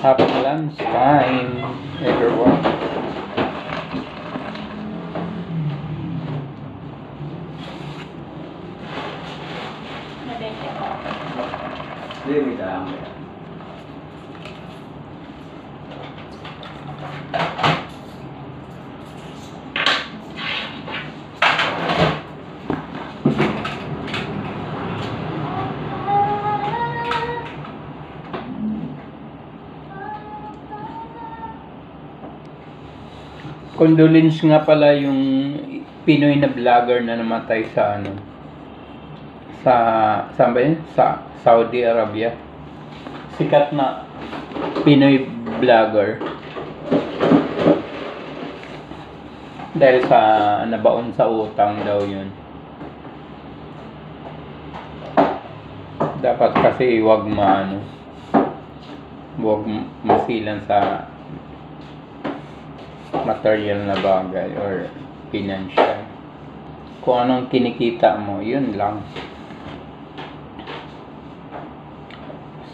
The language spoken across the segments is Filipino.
Happy lunch time, everyone. Hindi, lang. Condolence nga pala yung Pinoy na vlogger na namatay sa saan ba yun? Sa Saudi Arabia. Sikat na Pinoy vlogger. Dahil sa nabaon sa utang daw yun. Dapat kasi wag masilan sa material na bagay or financial. Kung anong kinikita mo, yun lang.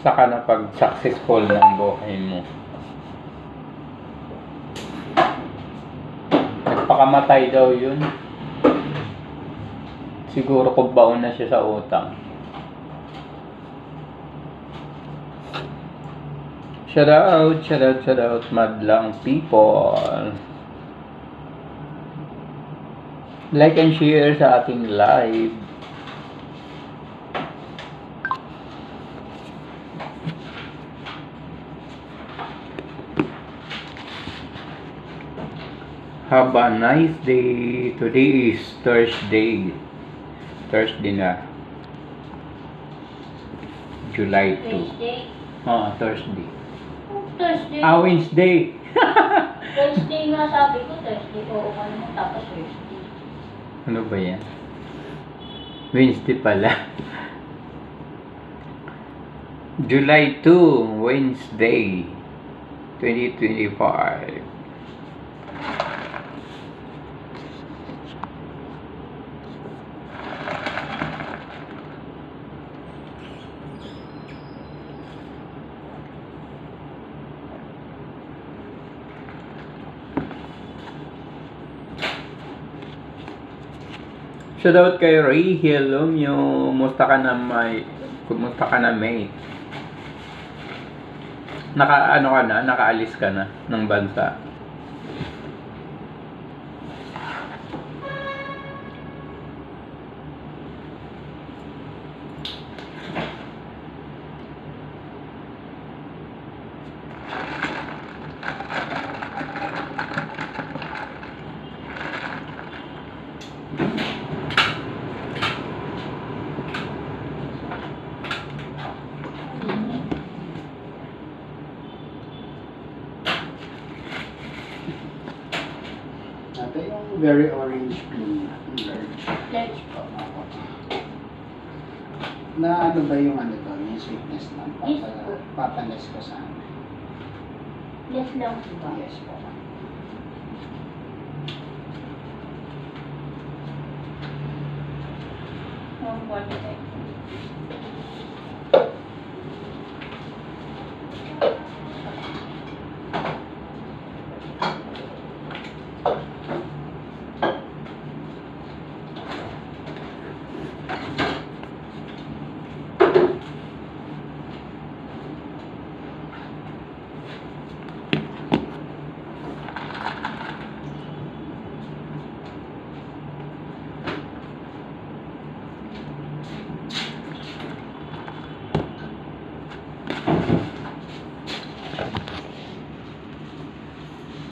Saka na pag successful ng buhay mo. Nagpakamatay daw yun. Siguro kung baon na siya sa utang. Shout out, madlang people. Like and share sa ating live. Have a nice day. Today is Thursday. Thursday na. July 2. Thursday? Thursday. Thursday. Wednesday. Thursday nga sabi ko, Thursday. Oo, ano mo, tapos Thursday. Ano ba yan? Wednesday pala. July 2, Wednesday, 2025. Shoutout kay Ray. Hello nyo. Kumusta ka na May? Nakaalis ka na ng bansa. Ito yung very orange pin. Large po. Na ano ba yung yung sweetness na Yes po. papanes ko sa ano? Yes lang po ba? Yes po. One water.